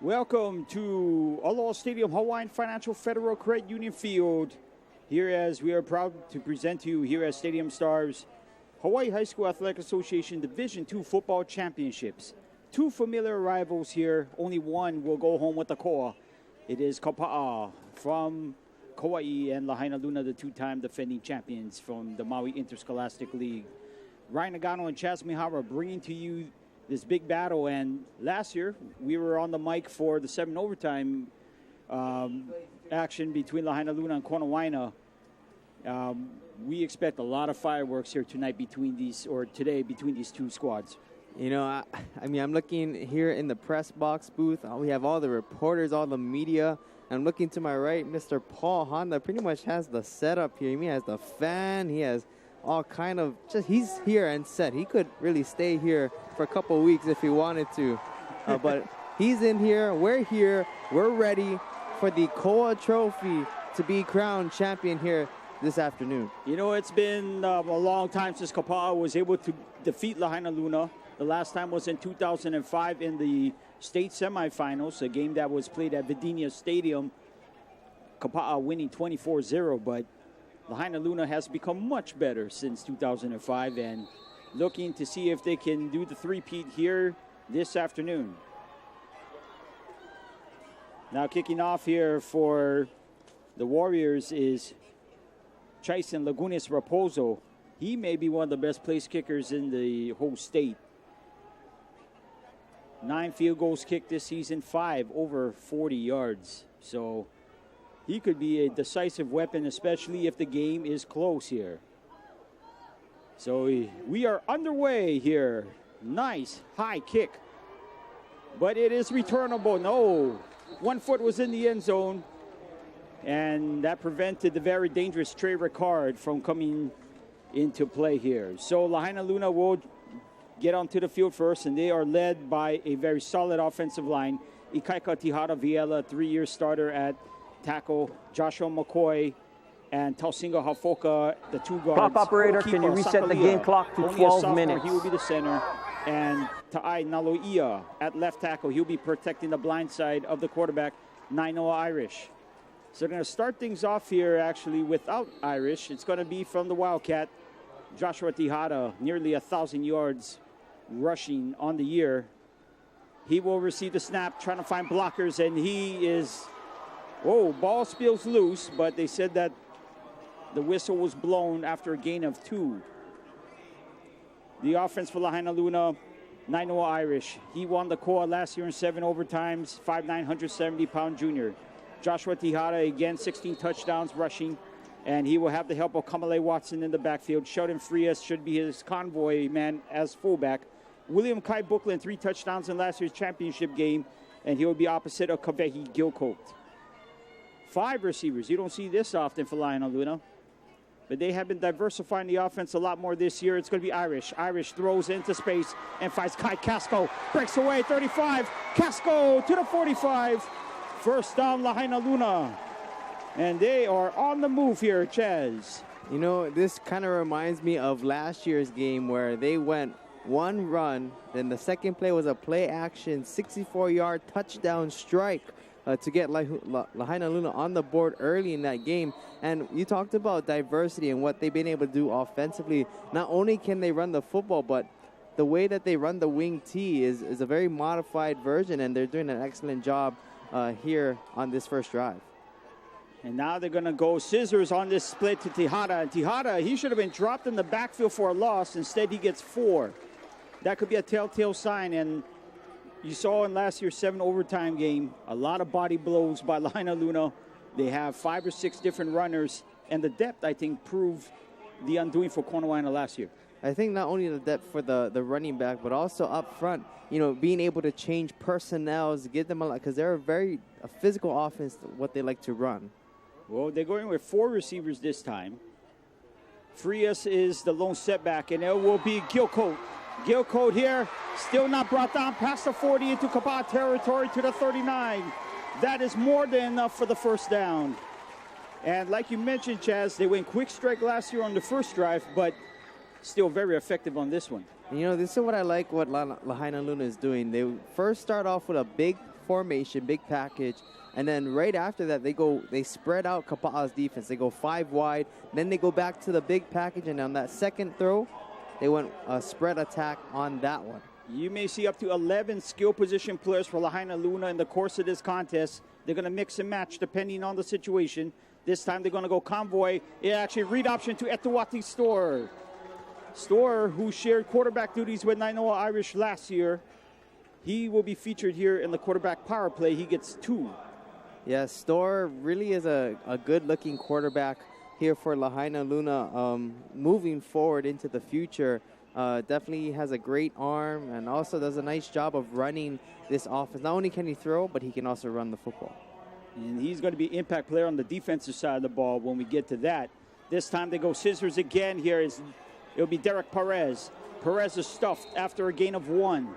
Welcome to Aloha Stadium, Hawaiian Financial Federal Credit Union Field. Here as we are proud to present to you here at Stadium Stars, Hawaii High School Athletic Association Division II Football Championships. Two familiar rivals here. Only one will go home with the koa. It is Kapaa from Kauai and Lahainaluna, the two-time defending champions from the Maui Interscholastic League. Ryan and Chaz bringing to you this big battle, and last year we were on the mic for the 7 overtime action between Lahainaluna and Konawaina. We expect a lot of fireworks here tonight between these two squads. You know, I'm looking here in the press box booth. We have all the reporters, all the media. I'm looking to my right. Mr. Paul Honda pretty much has the setup here. He has the fan. He has all kind of he's here and set. He could really stay here for a couple of weeks if he wanted to. But he's in here. We're here. We're ready for the Koa Trophy to be crowned champion here this afternoon. You know, it's been a long time since Kapaa was able to defeat Lahainaluna. The last time was in 2005 in the state semifinals, a game that was played at Videnia Stadium. Kapaa winning 24-0, but Lahainaluna has become much better since 2005 and looking to see if they can do the three-peat here this afternoon. Now kicking off here for the Warriors is Chaisen Lagunis Raposo. He may be one of the best place kickers in the whole state. 9 field goals kicked this season, 5 over 40 yards. So he could be a decisive weapon, especially if the game is close here. So we are underway here. Nice high kick. But it is returnable. No. 1 foot was in the end zone. And that prevented the very dangerous Trey Ricard from coming into play here. So Lahainaluna will get onto the field first, and they are led by a very solid offensive line. Ikaika Tihara Viela, 3-year starter at tackle, Joshua McCoy, and Tausinga Hafoka, the two guards. Clock operator, can you reset the game clock to 12 minutes? He will be the center. And Ta'ai Naloia at left tackle. He'll be protecting the blind side of the quarterback, Nainoa Irish. So they're going to start things off here, actually, without Irish. It's going to be from the Wildcat, Joshua Tihara, nearly 1,000 yards rushing on the year. He will receive the snap, trying to find blockers, and he is... Oh, ball spills loose, but they said that the whistle was blown after a gain of 2. The offense for Lahainaluna, Nainoa Irish. He won the Koa last year in 7 overtimes, 5'9", 170-pound junior. Joshua Tihara, again, 16 touchdowns rushing, and he will have the help of Kamale Watson in the backfield. Sheldon Frias should be his convoy man as fullback. William Kai Brooklyn, 3 touchdowns in last year's championship game, and he will be opposite of Kavehi Gilcoat. 5 receivers. You don't see this often for Lahainaluna, but they have been diversifying the offense a lot more this year. It's going to be Irish. Irish throws into space and finds Kai Casco. Breaks away, 35. Casco to the 45. First down, Lahainaluna. And they are on the move here, Chaz. You know, this kind of reminds me of last year's game where they went 1 run, then the second play was a play action, 64-yard touchdown strike to get Lahainaluna on the board early in that game. And you talked about diversity and what they've been able to do offensively. Not only can they run the football, but the way that they run the wing T is a very modified version, and they're doing an excellent job here on this first drive. And now they're going to go scissors on this split to Tihara. And Tihara, he should have been dropped in the backfield for a loss. Instead, he gets 4. That could be a telltale sign. And you saw in last year's 7 overtime game, a lot of body blows by Lahainaluna. They have 5 or 6 different runners. And the depth, I think, proved the undoing for Konawaina last year. I think not only the depth for the running back, but also up front, you know, being able to change personnels, give them a lot, because they're a physical offense, what they like to run. Well, they're going with 4 receivers this time. Frias is the lone setback, and it will be Gilcoat. Gilcoat here, still not brought down past the 40 into Kapaa territory to the 39. That is more than enough for the first down. And like you mentioned, Chaz, they went quick strike last year on the first drive, but still very effective on this one. You know, this is what I like what Lahainaluna is doing. They first start off with a big formation, big package. And then right after that, they spread out Kapaa's defense. They go 5 wide. Then they go back to the big package. And on that second throw, they went a spread attack on that one. You may see up to 11 skill position players for Lahainaluna in the course of this contest. They're going to mix and match depending on the situation. This time they're going to go convoy. It actually read option to Etuati Store. Store, who shared quarterback duties with Nainoa Irish last year. He will be featured here in the quarterback power play. He gets 2. Yeah, Store really is a good-looking quarterback here for Lahainaluna moving forward into the future. Definitely has a great arm and also does a nice job of running this offense. Not only can he throw, but he can also run the football. And he's going to be impact player on the defensive side of the ball when we get to that. This time they go scissors again here. It'll be Derek Perez. Perez is stuffed after a gain of 1.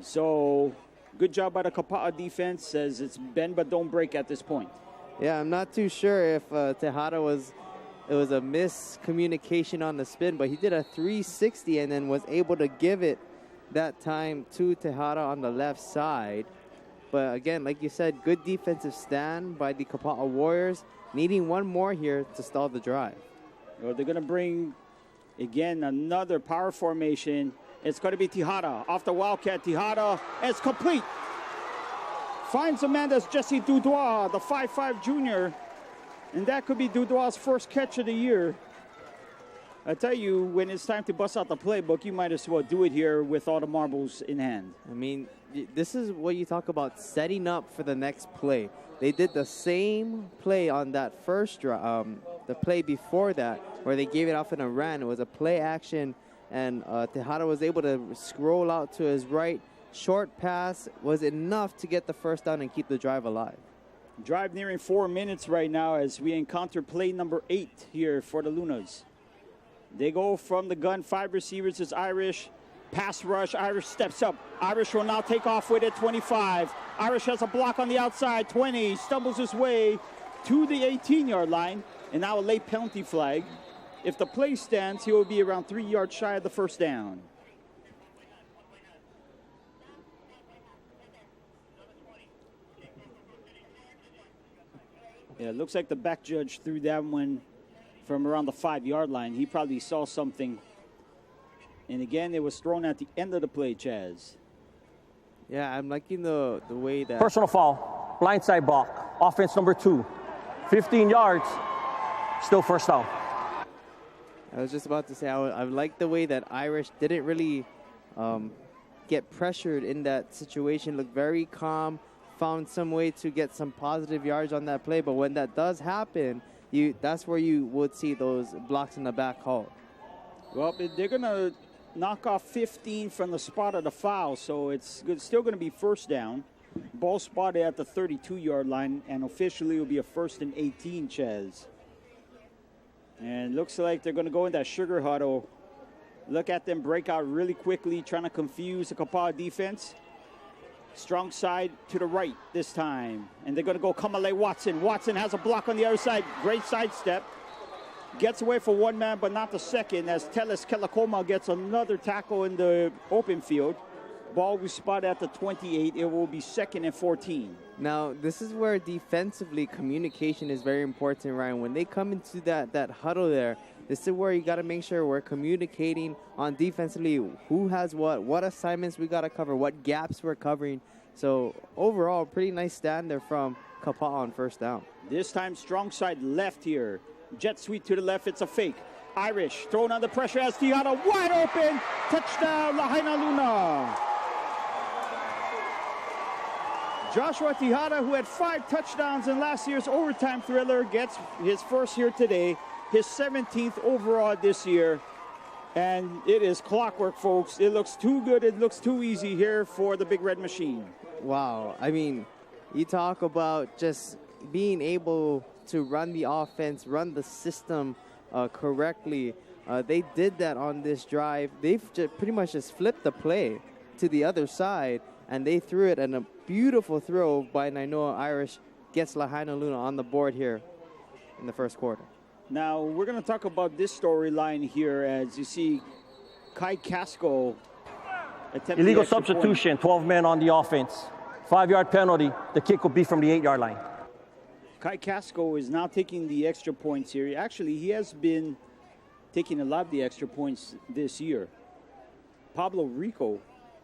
So good job by the Kapaa defense, says it's bend but don't break at this point. Yeah, I'm not too sure if Tejada it was a miscommunication on the spin, but he did a 360 and then was able to give it that time to Tejada on the left side. But again, like you said, good defensive stand by the Kapaa Warriors, needing one more here to stall the drive. Well, they're going to bring, again, another power formation. It's going to be Tejada off the Wildcat. Tejada, it's complete. Finds a man that's Jesse Dudois, the 5'5 junior. And that could be Dudois' first catch of the year. I tell you, when it's time to bust out the playbook, you might as well do it here with all the marbles in hand. I mean, this is what you talk about setting up for the next play. They did the same play on that first drive, the play before that, where they gave it off in a run. It was a play action, and Tejada was able to scroll out to his right. Short pass was enough to get the first down and keep the drive alive. Drive nearing 4 minutes right now as we encounter play number 8 here for the Lunas. They go from the gun. 5 receivers is Irish. Pass rush. Irish steps up. Irish will now take off with it. 25. Irish has a block on the outside. 20. Stumbles his way to the 18-yard line. And now a late penalty flag. If the play stands, he will be around 3 yards shy of the first down. Yeah, it looks like the back judge threw that one from around the 5-yard line. He probably saw something. And again, it was thrown at the end of the play, Chaz. Yeah, I'm liking the way that... Personal foul, blindside block, offense number 2. 15 yards, still first down. I was just about to say, I like the way that Irish didn't really get pressured in that situation. Looked very calm, found some way to get some positive yards on that play. But when that does happen, that's where you would see those blocks in the back halt. Well, they're going to knock off 15 from the spot of the foul, so it's still going to be first down. Ball spotted at the 32-yard line, and officially it will be a 1st and 18, Chaz. And looks like they're going to go in that sugar huddle. Look at them break out really quickly, trying to confuse the Kapaa defense. Strong side to the right this time. And they're going to go Kamale Watson. Watson has a block on the other side. Great sidestep. Gets away for one man, but not the second, as Teles Kelakoma gets another tackle in the open field. Ball we spot at the 28. It will be 2nd and 14. Now, this is where defensively communication is very important, Ryan. When they come into that huddle there, this is where you got to make sure we're communicating on defensively who has what assignments we got to cover, what gaps we're covering. So, overall, pretty nice stand there from Kapaa on first down. This time, strong side left here. Jet sweep to the left. It's a fake. Irish thrown under pressure as Tejada wide open. Touchdown, Lahainaluna. Joshua Tejada, who had 5 touchdowns in last year's overtime thriller, gets his first here today, his 17th overall this year. And it is clockwork, folks. It looks too good. It looks too easy here for the Big Red Machine. Wow. I mean, you talk about just being able to run the offense, run the system correctly. They did that on this drive. They've pretty much just flipped the play to the other side, and they threw it, and a beautiful throw by Nainoa Irish gets Lahainaluna on the board here in the first quarter. Now, we're going to talk about this storyline here as you see Kai Casco attempt illegal substitution, 12 men on the offense. 5-yard penalty. The kick will be from the 8-yard line. Kai Casco is now taking the extra points here. Actually, he has been taking a lot of the extra points this year. Pablo Rico,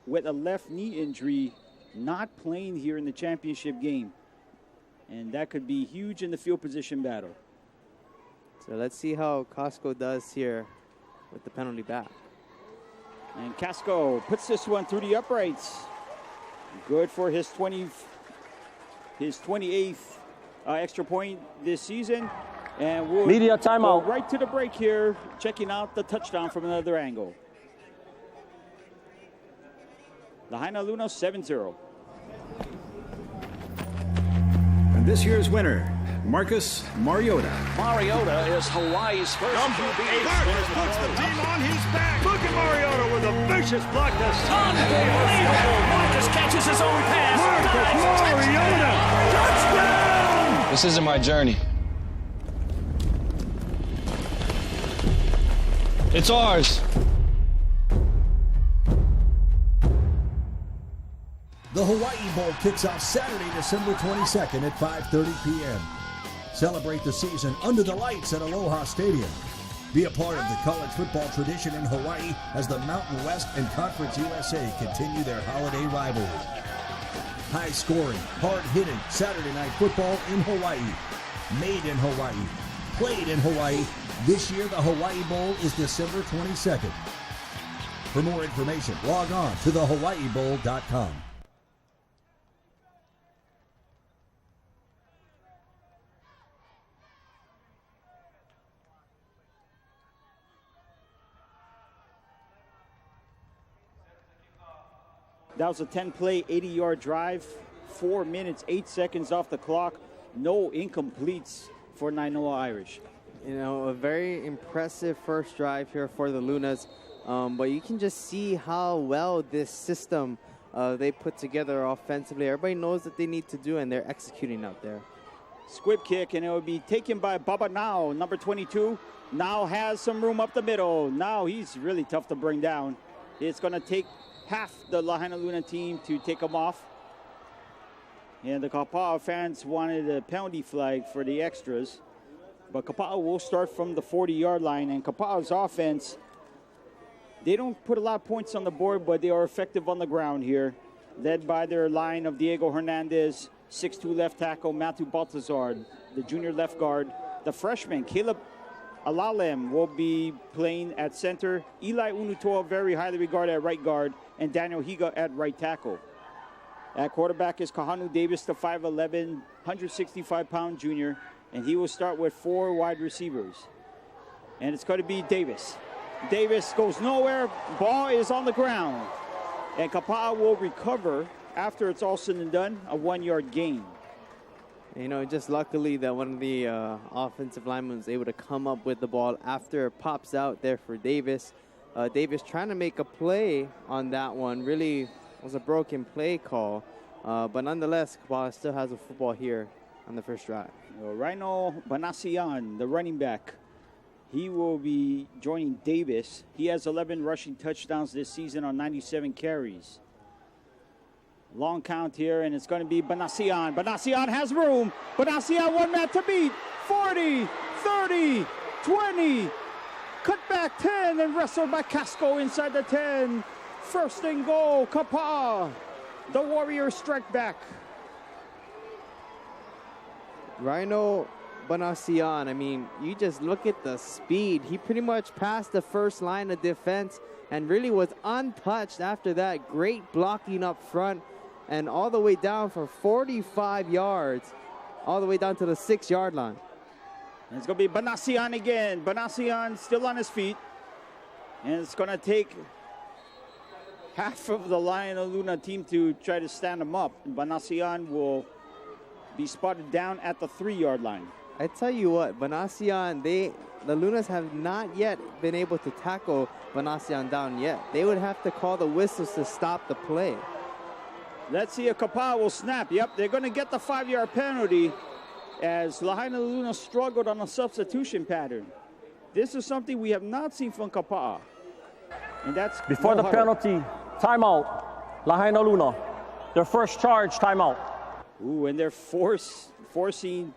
with a left knee injury, not playing here in the championship game. And that could be huge in the field position battle. So let's see how Casco does here with the penalty back. And Casco puts this one through the uprights. Good for his 28th extra point this season. And we'll Media timeout. go right to the break here, checking out the touchdown from another angle. Lahainaluna 7-0. And this year's winner, Marcus Mariota. Mariota is Hawaii's first QB. Marcus puts the team on his back. Look at Mariota with a vicious block to Unbelievable. Marcus catches his own pass. Marcus Mariota. Touchdown! This isn't my journey. It's ours. The Hawaii Bowl kicks off Saturday, December 22nd at 5:30 p.m. Celebrate the season under the lights at Aloha Stadium. Be a part of the college football tradition in Hawaii as the Mountain West and Conference USA continue their holiday rivalry. High-scoring, hard-hitting Saturday night football in Hawaii. Made in Hawaii. Played in Hawaii. This year, the Hawaii Bowl is December 22nd. For more information, log on to thehawaiibowl.com. That was a 10-play, 80-yard drive. 4 minutes, 8 seconds off the clock. No incompletes for Nainoa Irish. You know, a very impressive first drive here for the Lunas. But you can just see how well this system they put together offensively. Everybody knows what they need to do, and they're executing out there. Squib kick, and it will be taken by Baba Now, number 22. Now has some room up the middle. Now he's really tough to bring down. It's going to take half the Lahainaluna team to take him off. And the Kapaa fans wanted a penalty flag for the extras. But Kapaa will start from the 40-yard line. And Kapaa's offense, they don't put a lot of points on the board, but they are effective on the ground here. Led by their line of Diego Hernandez, 6'2" left tackle, Matthew Baltazar, the junior left guard. The freshman, Caleb Alalem, will be playing at center. Eli Unutoa, very highly regarded at right guard. And Daniel Higa at right tackle. At quarterback is Kahanu Davis, the 5'11", 165-pound junior. And he will start with 4 wide receivers. And it's going to be Davis. Davis goes nowhere. Ball is on the ground. And Kapaa will recover after it's all said and done, a 1-yard gain. You know, just luckily that one of the offensive linemen was able to come up with the ball after it pops out there for Davis. Davis trying to make a play on that one. Really was a broken play call. But nonetheless, Kapaa still has a football here on the first drive. Rhino Banasian, the running back, he will be joining Davis. He has 11 rushing touchdowns this season on 97 carries. Long count here, and it's going to be Banasian. Banasian has room. Banasian, one man to beat. 40, 30, 20. Cut back 10 and wrestled by Casco inside the 10. First and goal, Kapaa. The Warriors strike back. Rhino Banasian, I mean, you just look at the speed. He pretty much passed the first line of defense and really was untouched after that. Great blocking up front and all the way down for 45 yards, all the way down to the 6-yard line. And it's going to be Banasian again. Banasian still on his feet. And it's going to take half of the Lahainaluna team to try to stand him up. Banasian will be spotted down at the 3-yard line. I tell you what, Banasian, the Lunas have not yet been able to tackle Banasian down yet. They would have to call the whistles to stop the play. Let's see if Kapaa will snap. Yep, they're going to get the 5-yard penalty as Lahainaluna struggled on a substitution pattern. This is something we have not seen from Kapaa. And that's before the penalty, timeout, Lahainaluna. their first charge timeout. Ooh, and they're forcing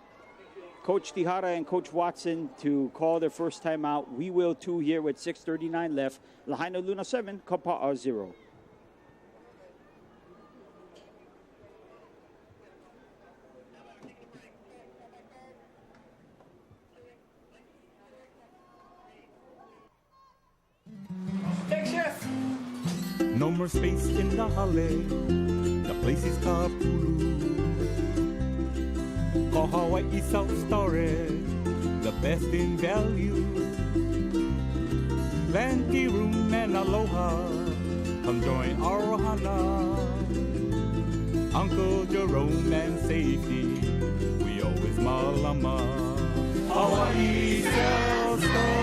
Coach Tihara and Coach Watson to call their first timeout. We will too here with 6:39 left. Lahainaluna 7, Kapaa 0. No more space in the hallway. The place is Kapulu. Call Hawaii self-storage, the best in value. Plenty room and aloha. Come join our ohana. Uncle Jerome and safety. We always malama. Hawaii self-storage.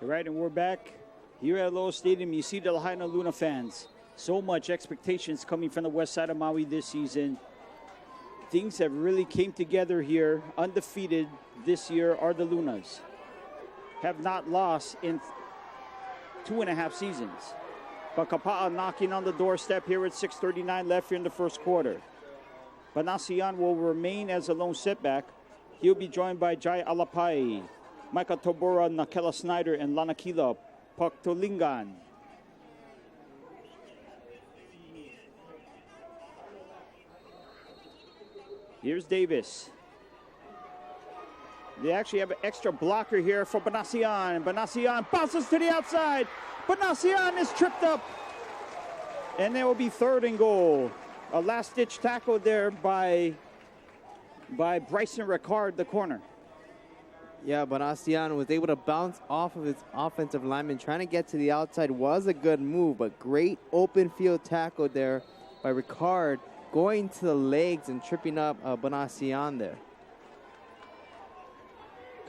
Right, and we're back here at Loa Stadium. You see the Lahainaluna fans. So much expectations coming from the west side of Maui this season. Things have really came together here. Undefeated this year are the Lunas. Have not lost in 2.5 seasons. But Kapaa knocking on the doorstep here with 6:39 left here in the first quarter. Banasian will remain as a lone setback. He'll be joined by Jai Alapai, Micah Tobora, Nakela Snyder, and Lanakila Paktolingan. Here's Davis. They actually have an extra blocker here for Banasian. Banasian bounces to the outside. Banasian is tripped up. And there will be 3rd and goal. A last-ditch tackle there by Bryson Ricard, the corner. Yeah, Banasian was able to bounce off of his offensive lineman. Trying to get to the outside was a good move, but great open field tackle there by Ricard, going to the legs and tripping up Banasian there.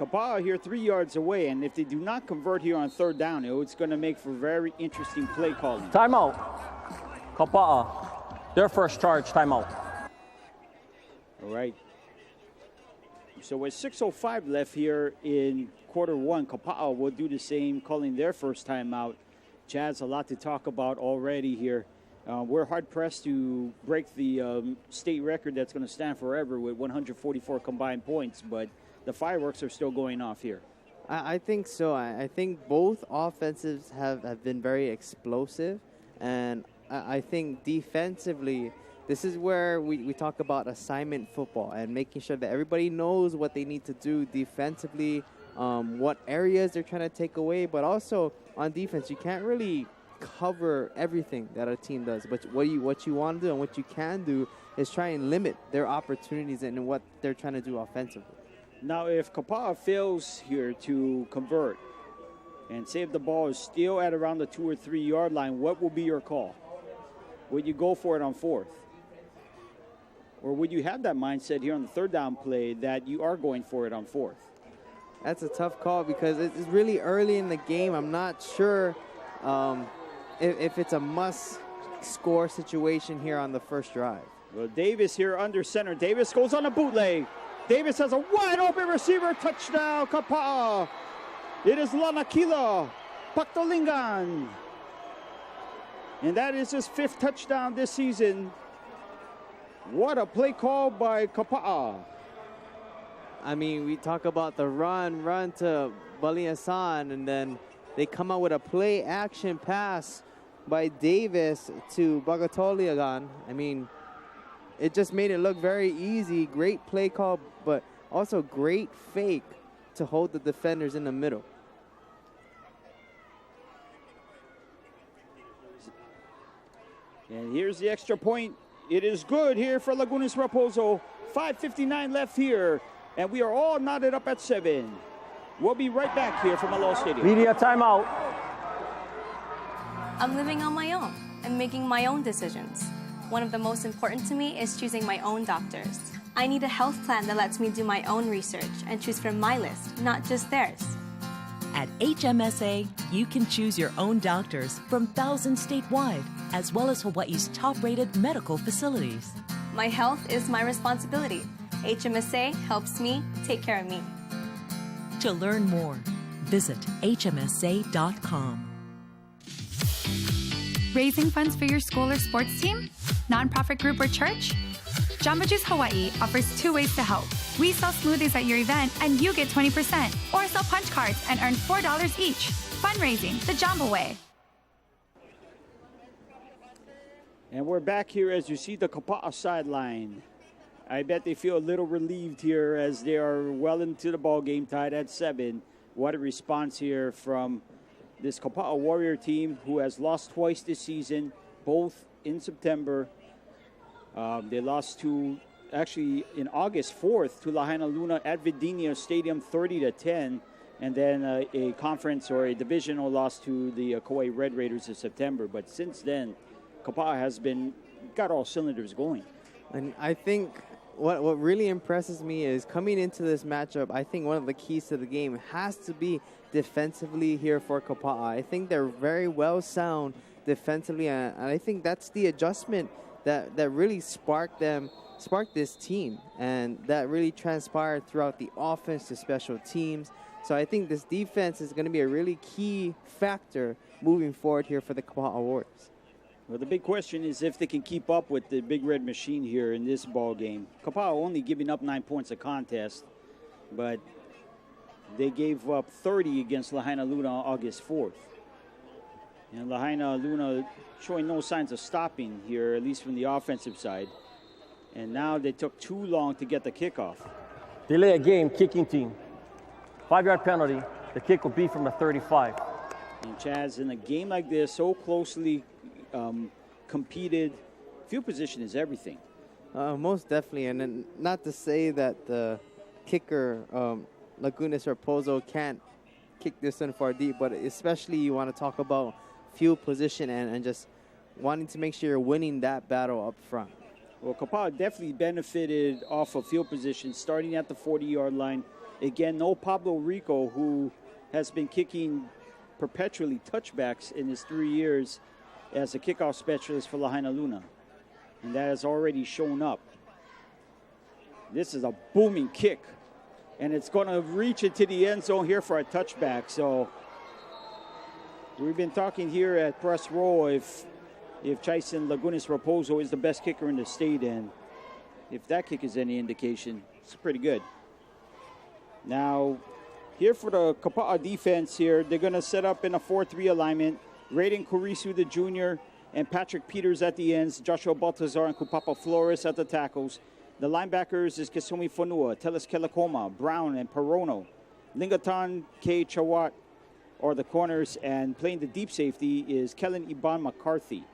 Kapaa here 3 yards away, and if they do not convert here on 3rd down, it's going to make for very interesting play calling. Timeout. Kapaa, their first charge timeout. All right. So with 6:05 left here in quarter one, Kapaa will do the same, calling their first time out. Chaz, a lot to talk about already here. We're hard-pressed to break the state record that's going to stand forever with 144 combined points, but the fireworks are still going off here. I think so. I think both offensives have been very explosive, and I think defensively, this is where we talk about assignment football and making sure that everybody knows what they need to do defensively, what areas they're trying to take away, but also on defense, you can't really cover everything that a team does. But what you want to do and what you can do is try and limit their opportunities and what they're trying to do offensively. Now, if Kapaa fails here to convert and say if the ball is still at around the 2 or 3 yard line, what will be your call? Would you go for it on 4th? Or would you have that mindset here on the 3rd down play that you are going for it on 4th? That's a tough call because it's really early in the game. I'm not sure if it's a must-score situation here on the first drive. Well, Davis here under center. Davis goes on a bootleg. Davis has a wide-open receiver. Touchdown, Kapaa. It is Lanakila Paktolingan. And that is his 5th touchdown this season. What a play call by Kapaa. I mean, we talk about the run to Baliasan, and then they come out with a play-action pass by Davis to Bagatoliagan. I mean, it just made it look very easy. Great play call, but also great fake to hold the defenders in the middle. And here's the extra point. It is good here for Lagunas Raposo. 5:59 left here, and we are all knotted up at 7. We'll be right back here from Aloha Stadium. Media timeout. I'm living on my own and making my own decisions. One of the most important to me is choosing my own doctors. I need a health plan that lets me do my own research and choose from my list, not just theirs. At HMSA, you can choose your own doctors from thousands statewide, as well as Hawaii's top-rated medical facilities. My health is my responsibility. HMSA helps me take care of me. To learn more, visit hmsa.com. Raising funds for your school or sports team? Nonprofit group or church? Jamba Juice Hawaii offers 2 ways to help. We sell smoothies at your event and you get 20%, or sell punch cards and earn $4 each. Fundraising the Jamba way. And we're back here as you see the Kapaa sideline. I bet they feel a little relieved here as they are well into the ball game, tied at 7. What a response here from this Kapaa Warrior team who has lost twice this season, both in September. They lost to, actually, in August 4th to Lahainaluna at Videnia Stadium 30-10. And then a conference or a divisional loss to the Kauai Red Raiders in September. But since then, Kapaa has got all cylinders going. And I think what really impresses me is coming into this matchup, I think one of the keys to the game has to be defensively here for Kapaa. I think they're very well sound defensively, and I think that's the adjustment that really sparked this team, and that really transpired throughout the offense to special teams. So I think this defense is going to be a really key factor moving forward here for the Kapaa Warriors. Well, the big question is if they can keep up with the Big Red Machine here in this ball game. Kapaa only giving up 9 points a contest, but they gave up 30 against Lahainaluna on August 4th. And Lahainaluna showing no signs of stopping here, at least from the offensive side. And now they took too long to get the kickoff. Delay a game, kicking team. 5-yard penalty. The kick will be from the 35. And Chaz, in a game like this, so closely competed, field position is everything. Most definitely, and then not to say that the kicker, Lagunas or Pozo, can't kick this one far deep, but especially you want to talk about field position and just wanting to make sure you're winning that battle up front. Well, Kapaa definitely benefited off of field position, starting at the 40-yard line. Again, no Pablo Rico, who has been kicking perpetually touchbacks in his 3 years as a kickoff specialist for Lahainaluna. And that has already shown up. This is a booming kick. And it's going to reach into the end zone here for a touchback. So we've been talking here at Press Row if Chaisen Lagunas Raposo is the best kicker in the state. And if that kick is any indication, it's pretty good. Now, here for the Kapaa defense here, they're going to set up in a 4-3 alignment. Raiden Kurisu, the junior, and Patrick Peters at the ends. Joshua Baltazar and Kupapa Flores at the tackles. The linebackers is Kesumi Fonua, Teles Kelakoma, Brown, and Perono. Lingatan K. Chawat are the corners, and playing the deep safety is Kellen Iban McCarthy.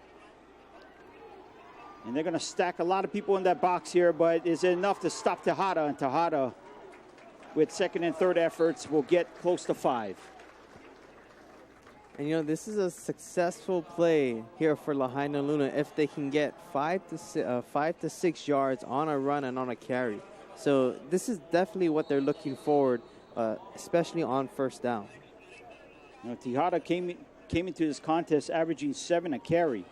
And they're going to stack a lot of people in that box here, but is it enough to stop Tejada? And Tejada, with second and third efforts, will get close to 5. And, you know, this is a successful play here for Lahainaluna if they can get 5 to 6 yards on a run and on a carry. So this is definitely what they're looking forward, especially on first down. Now, Tejada came into this contest averaging 7 a carry.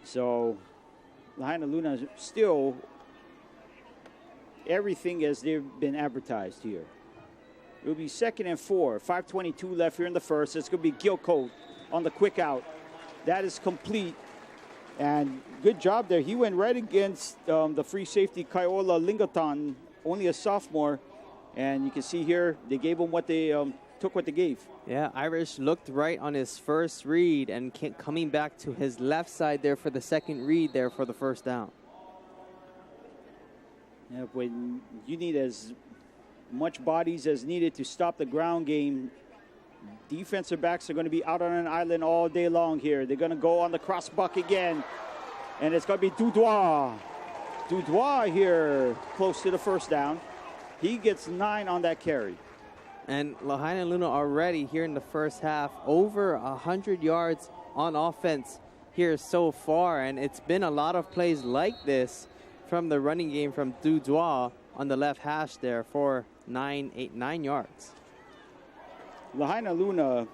So Lahainaluna still everything as they've been advertised here. It will be 2nd and 4. 5:22 left here in the first. It's going to be Gilcoat on the quick out. That is complete. And good job there. He went right against the free safety, Kaiola Lingatan, only a sophomore. And you can see here, they gave him what they took what they gave. Yeah, Irish looked right on his first read and coming back to his left side there for the second read there for the first down. Yeah, when you need as much bodies as needed to stop the ground game, defensive backs are going to be out on an island all day long here. They're going to go on the cross buck again, and it's going to be Dudois. Dudois here close to the first down. He gets 9 on that carry. And Lahainaluna already here in the first half, over 100 yards on offense here so far, and it's been a lot of plays like this from the running game from Dudois on the left hash there for 9 yards. Lahainaluna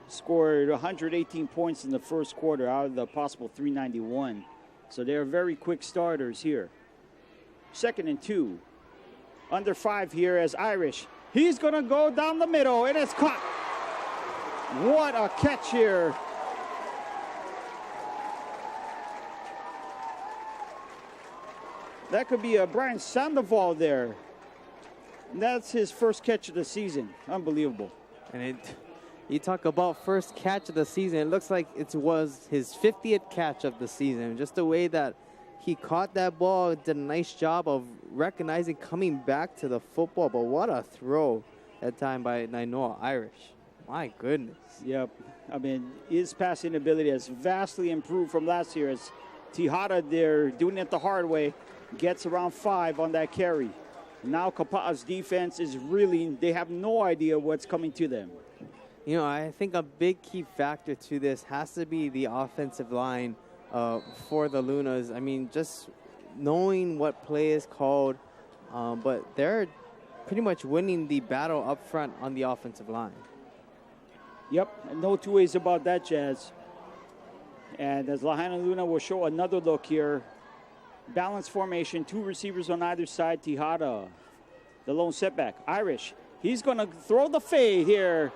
scored 118 points in the first quarter out of the possible 391. So they're very quick starters here. 2nd and 2. Under 5 here as Irish. He's going to go down the middle, and it's caught. What a catch here. That could be a Brian Sandoval there. And that's his first catch of the season. Unbelievable. And you talk about first catch of the season. It looks like it was his 50th catch of the season. Just the way that he caught that ball, did a nice job of recognizing coming back to the football. But what a throw that time by Nainoa Irish. My goodness. Yep. I mean, his passing ability has vastly improved from last year as Tejada there doing it the hard way. Gets around 5 on that carry. Now Kapaa's defense is reeling. They have no idea what's coming to them. You know, I think a big key factor to this has to be the offensive line for the Lunas. I mean, just knowing what play is called, but they're pretty much winning the battle up front on the offensive line. Yep, no two ways about that, Chaz. And as Lahainaluna will show another look here. Balanced formation, 2 receivers on either side. Tejada, the lone setback. Irish, he's going to throw the fade here.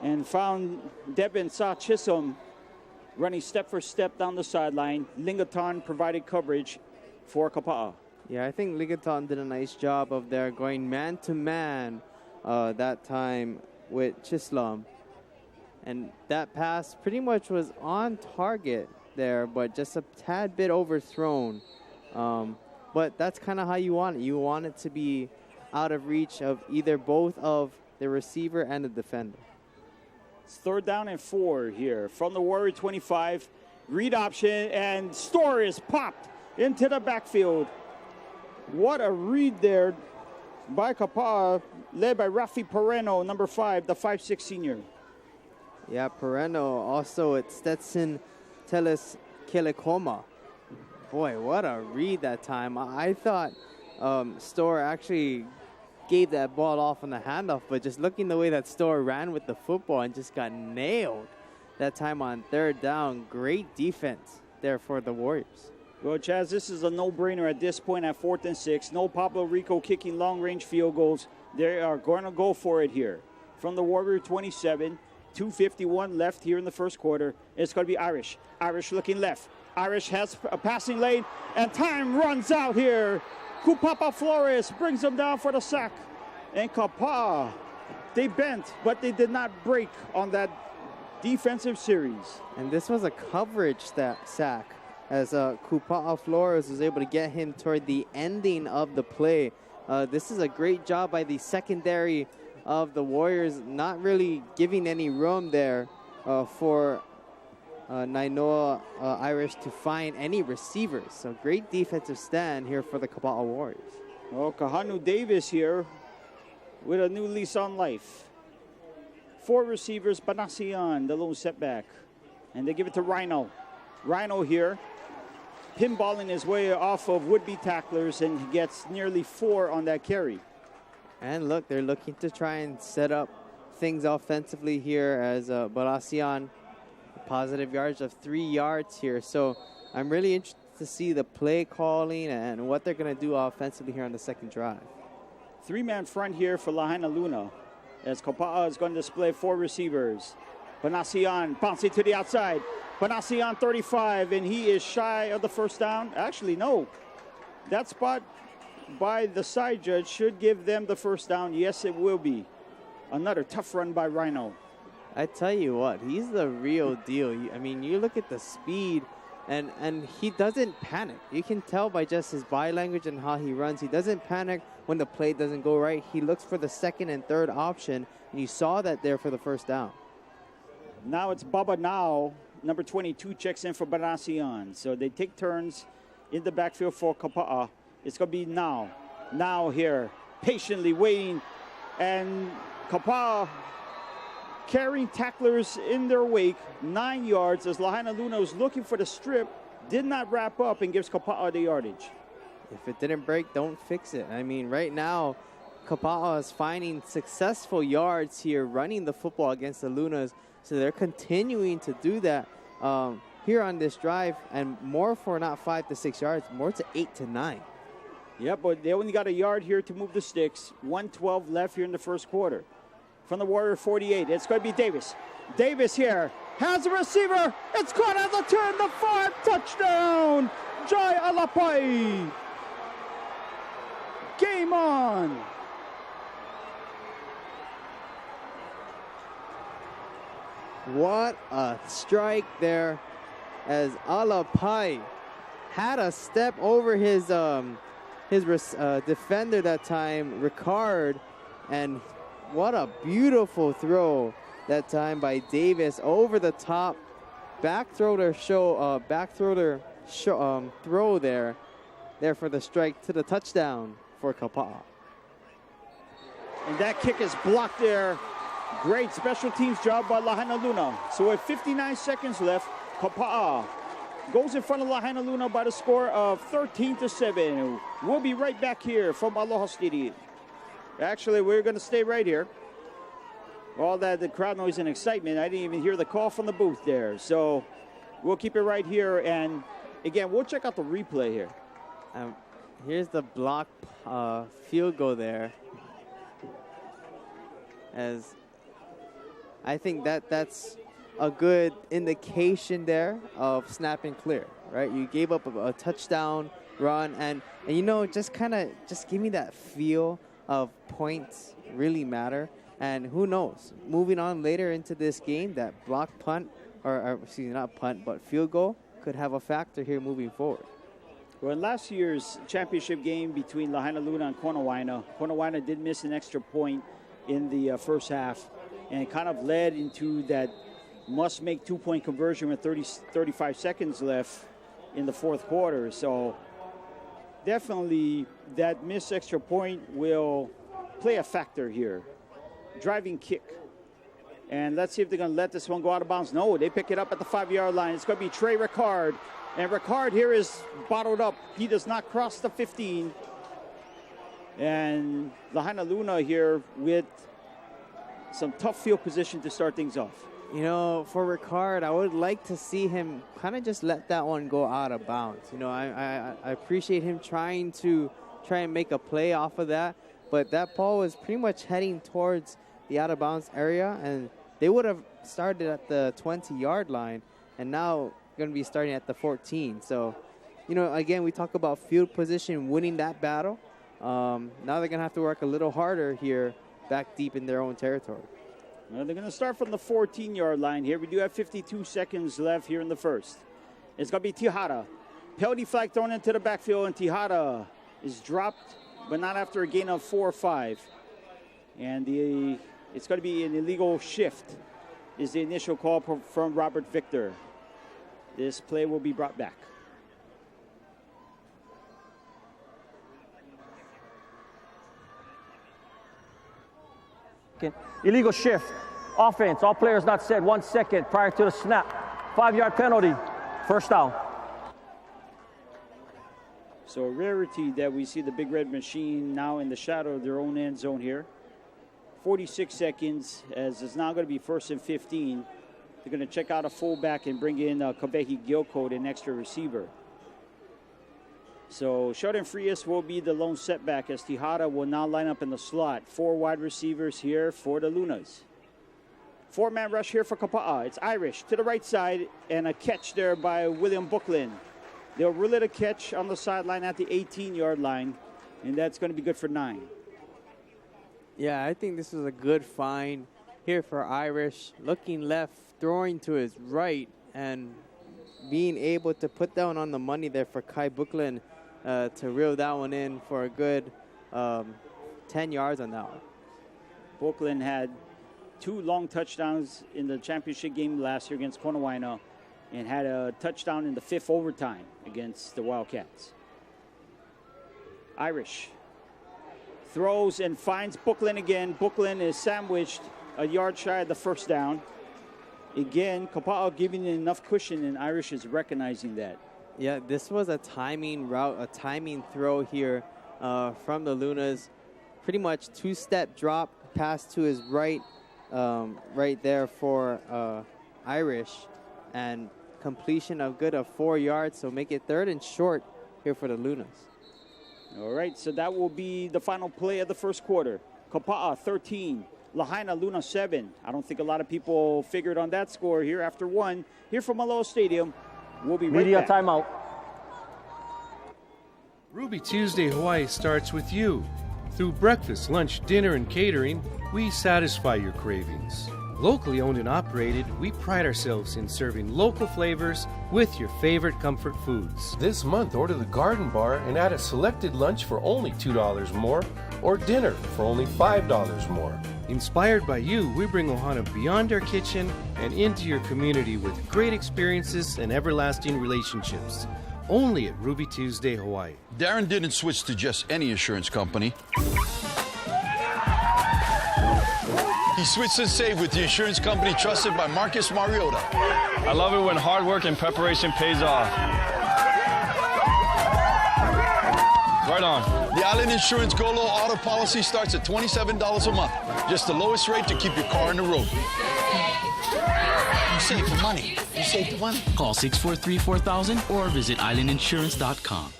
And found Devin Sa Chisholm running step for step down the sideline. Lingaton provided coverage for Kapaa. Yeah, I think Lingaton did a nice job of there going man-to-man that time with Chisholm. And that pass pretty much was on target there, but just a tad bit overthrown. But that's kind of how you want it. You want it to be out of reach of either both of the receiver and the defender. It's 3rd down and 4 here from the Warrior 25. Read option, and Storr is popped into the backfield. What a read there by Kapaa, led by Rafi Pereno, number 5, the 5'6" senior. Yeah, Pereno also at Stetson Teles Kelecoma. Boy, what a read that time. I thought Storr actually gave that ball off on the handoff, but just looking the way that Storr ran with the football and just got nailed that time on 3rd down. Great defense there for the Warriors. Well, Chaz, this is a no-brainer at this point at 4th and 6. No Pablo Rico kicking long-range field goals. They are going to go for it here. From the Warrior 27, 2:51 left here in the first quarter. It's going to be Irish. Irish looking left. Irish has a passing lane, and time runs out here. Kupapa Flores brings them down for the sack. And Kapaa, they bent, but they did not break on that defensive series. And this was a coverage sack as Kupaa Flores was able to get him toward the ending of the play. This is a great job by the secondary of the Warriors, not really giving any room there for Nainoa Irish to find any receivers. So great defensive stand here for the Kapaa Warriors. Oh, Kahanu Davis here with a new lease on life. 4 receivers, Banasian, the lone setback. And they give it to Rhino. Rhino here, pinballing his way off of would-be tacklers, and he gets nearly 4 on that carry. And look, they're looking to try and set up things offensively here as Banasian, positive yards of 3 yards here. So I'm really interested to see the play calling and what they're going to do offensively here on the second drive. 3-man front here for Lahainaluna as Kapaa is going to display 4 receivers. Banasian bouncing to the outside. Banasian 35, and he is shy of the first down. Actually, no. That spot by the side judge should give them the first down. Yes, it will be. Another tough run by Rhino. I tell you what, he's the real deal. I mean, you look at the speed, and he doesn't panic. You can tell by just his body language and how he runs. He doesn't panic when the play doesn't go right. He looks for the second and third option, and you saw that there for the first down. Now it's Baba Now, number 22, checks in for Banasian. So they take turns in the backfield for Kapaa. It's going to be Now. Now here, patiently waiting, and Kapaa carrying tacklers in their wake, 9 yards as Lahainaluna was looking for the strip, did not wrap up and gives Kapaa the yardage. If it didn't break, don't fix it. I mean, right now, Kapaa is finding successful yards here, running the football against the Lunas. So they're continuing to do that here on this drive, and more for not 5 to 6 yards, more to 8 to 9. Yep, but they only got a yard here to move the sticks. 1:12 left here in the first quarter. From the Warrior 48, it's going to be Davis. Davis here has a receiver. It's caught at the turn, the 5, touchdown, Jai Alapai. Game on. What a strike there, as Alapai had a step over his defender that time, Ricard, and what a beautiful throw that time by Davis over the top, throw there for the strike to the touchdown for Kapaa. And that kick is blocked there. Great special teams job by Lahainaluna. So with 59 seconds left, Kapaa goes in front of Lahainaluna by the score of 13-7. We'll be right back here from Aloha Stadium. Actually, we're going to stay right here. All that, the crowd noise and excitement, I didn't even hear the call from the booth there. So we'll keep it right here. And again, we'll check out the replay here. Here's the block field goal there. As I think that's a good indication there of snap and clear, right? You gave up a touchdown run, and you know, just give me that feel of points really matter. And who knows, moving on later into this game, that block punt, or excuse me, not punt, but field goal could have a factor here moving forward. Well, in last year's championship game between Lahainaluna and Konawaina did miss an extra point in the first half, and it kind of led into that must-make two-point conversion with 35 seconds left in the fourth quarter. So definitely that missed extra point will play a factor here. Driving kick. And let's see if they're going to let this one go out of bounds. No, they pick it up at the 5-yard line. It's going to be Trey Ricard. And Ricard here is bottled up. He does not cross the 15. And Lahainaluna here with some tough field position to start things off. You know, for Ricard, I would like to see him kind of just let that one go out of bounds. You know, I appreciate him trying and make a play off of that. But that ball was pretty much heading towards the out-of-bounds area, and they would have started at the 20-yard line, and now going to be starting at the 14. So, you know, again, we talk about field position, winning that battle. Now they're going to have to work a little harder here, back deep in their own territory. Well, they're going to start from the 14-yard line here. We do have 52 seconds left here in the first. It's going to be Tihara. Penalty flag thrown into the backfield, and Tihara is dropped, but not after a gain of 4 or 5. And it's going to be an illegal shift is the initial call from Robert Victor. This play will be brought back. Illegal shift. Offense, all players not set 1 second prior to the snap. 5-yard penalty. First down. So a rarity that we see the Big Red Machine now in the shadow of their own end zone here. 46 seconds as it's now going to be 1st and 15. They're going to check out a fullback and bring in Kavehi Gilcoat, an extra receiver. So Sheldon Frias will be the lone setback as Tihara will now line up in the slot. 4 wide receivers here for the Lunas. 4-man rush here for Kapaa. It's Irish to the right side and a catch there by William Brooklyn. They'll rule it a catch on the sideline at the 18-yard line, and that's going to be good for 9. Yeah, I think this is a good find here for Irish. Looking left, throwing to his right, and being able to put down on the money there for Kai Brooklyn to reel that one in for a good 10 yards on that one. Brooklyn had 2 long touchdowns in the championship game last year against Konawaina, and had a touchdown in the 5th overtime against the Wildcats. Irish throws and finds Brooklyn again. Brooklyn is sandwiched a yard shy of the first down. Again, Kapaa giving it enough cushion, and Irish is recognizing that. Yeah, this was a timing route, a timing throw here from the Lunas. Pretty much two-step drop, pass to his right, right there for Irish, and completion of good of 4 yards, so make it 3rd and short here for the Lunas. All right, so that will be the final play of the first quarter. Kapaa 13, Lahainaluna 7. I don't think a lot of people figured on that score here after 1. Here from Aloha Stadium, we'll be right Media back. timeout. Ruby Tuesday Hawaii starts with you. Through breakfast, lunch, dinner, and catering, we satisfy your cravings. Locally owned and operated, we pride ourselves in serving local flavors with your favorite comfort foods. This month, order the Garden Bar and add a selected lunch for only $2 more or dinner for only $5 more. Inspired by you, we bring Ohana beyond our kitchen and into your community with great experiences and everlasting relationships. Only at Ruby Tuesday Hawaii. Darren didn't switch to just any insurance company. He switched and saved with the insurance company trusted by Marcus Mariota. I love it when hard work and preparation pays off. Right on. The Island Insurance Go Low auto policy starts at $27 a month. Just the lowest rate to keep your car on the road. You save the money. You save the money. Call 643-4000 or visit islandinsurance.com.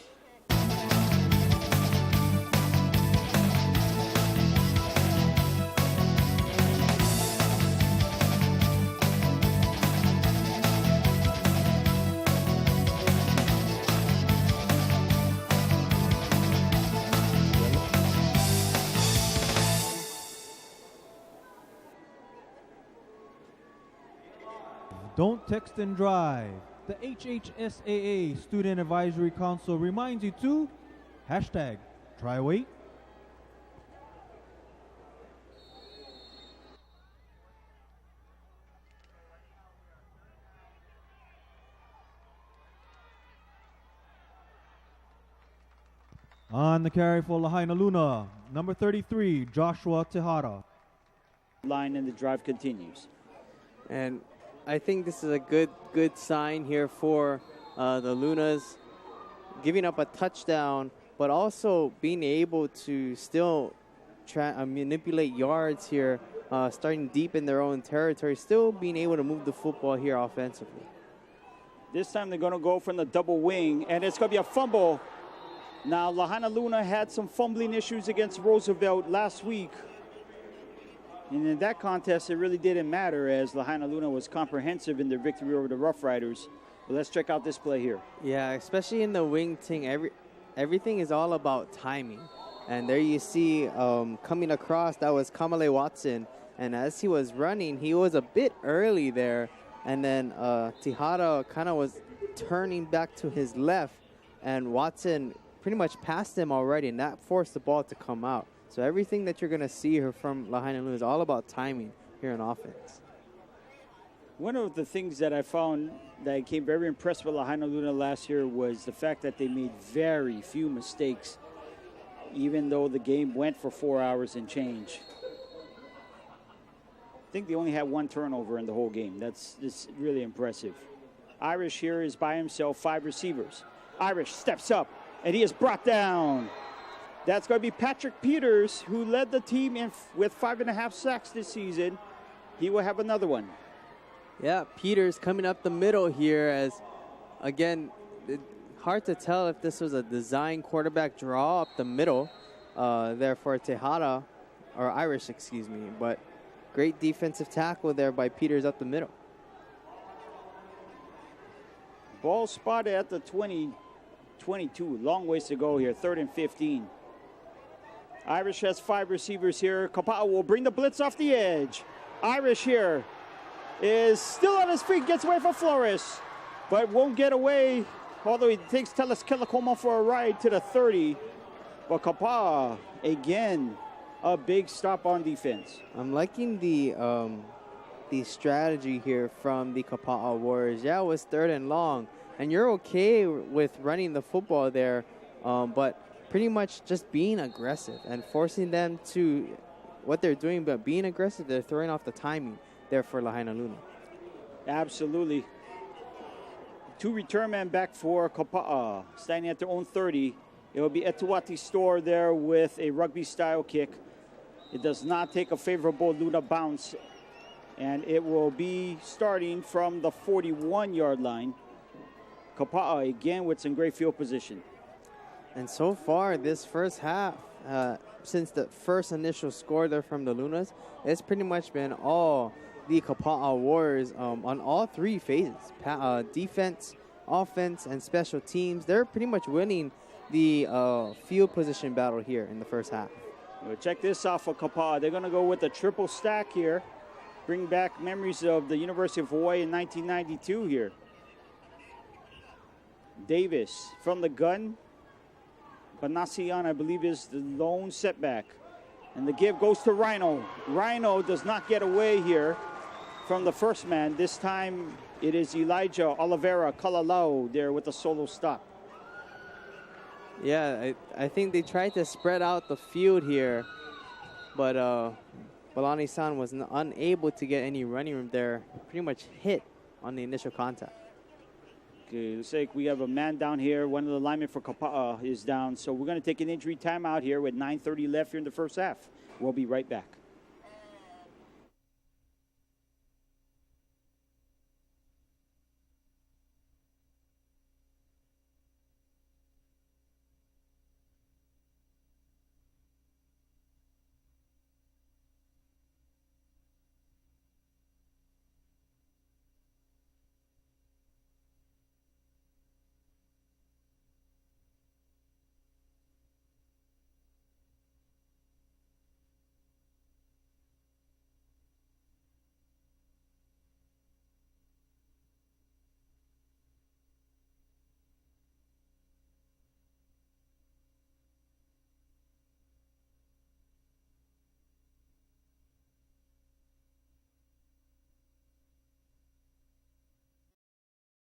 Don't text and drive. The HHSAA Student Advisory Council reminds you to #try wait. On the carry for Lahainaluna, number 33, Joshua Tejada. Line and the drive continues. And I think this is a good sign here for the Lunas, giving up a touchdown, but also being able to still manipulate yards here, starting deep in their own territory, still being able to move the football here offensively. This time they're going to go from the double wing, and it's going to be a fumble. Now, Lahainaluna had some fumbling issues against Roosevelt last week. And in that contest, it really didn't matter as Lahainaluna was comprehensive in their victory over the Rough Riders. But let's check out this play here. Yeah, especially in the wing ting, everything is all about timing. And there you see coming across, that was Kamale Watson. And as he was running, he was a bit early there. And then Tejada kind of was turning back to his left. And Watson pretty much passed him already, and that forced the ball to come out. So everything that you're going to see here from Lahainaluna is all about timing here in offense. One of the things that I found that I became very impressed with Lahainaluna last year was the fact that they made very few mistakes, even though the game went for 4 hours and change. I think they only had one turnover in the whole game. That's really impressive. Irish here is by himself, 5 receivers. Irish steps up, and he is brought down. That's going to be Patrick Peters, who led the team with 5.5 sacks this season. He will have another one. Yeah, Peters coming up the middle here as, again, hard to tell if this was a design quarterback draw up the middle there for Tejada, or Irish, excuse me. But great defensive tackle there by Peters up the middle. Ball spotted at the 22. Long ways to go here, 3rd and 15. Irish has 5 receivers here. Kapaa will bring the blitz off the edge. Irish here is still on his feet, gets away from Flores, but won't get away, although he takes Teles Kelakoma for a ride to the 30. But Kapaa, again, a big stop on defense. I'm liking the strategy here from the Kapaa Warriors. Yeah, it was 3rd and long, and you're okay with running the football there, but pretty much just being aggressive and forcing them to what they're doing, but being aggressive, they're throwing off the timing there for Lahainaluna. Absolutely. 2 return men back for Kapaa, standing at their own 30. It will be Etuati Store there with a rugby-style kick. It does not take a favorable Luna bounce, and it will be starting from the 41-yard line. Kapaa again with some great field position. And so far, this first half, since the first initial score there from the Lunas, it's pretty much been all the Kapaa Warriors on all 3 phases. Defense, offense, and special teams. They're pretty much winning the field position battle here in the first half. Well, check this out for Kapaa. They're going to go with a triple stack here. Bring back memories of the University of Hawaii in 1992 here. Davis from the gun. Banasian, I believe, is the lone setback. And the give goes to Rhino. Rhino does not get away here from the first man. This time it is Elijah Oliveira Kalalau there with a solo stop. Yeah, I think they tried to spread out the field here, but Balani-san was unable to get any running room there. Pretty much hit on the initial contact. Okay, looks like we have a man down here. One of the linemen for Kapaa is down. So we're going to take an injury timeout here with 9:30 left here in the first half. We'll be right back.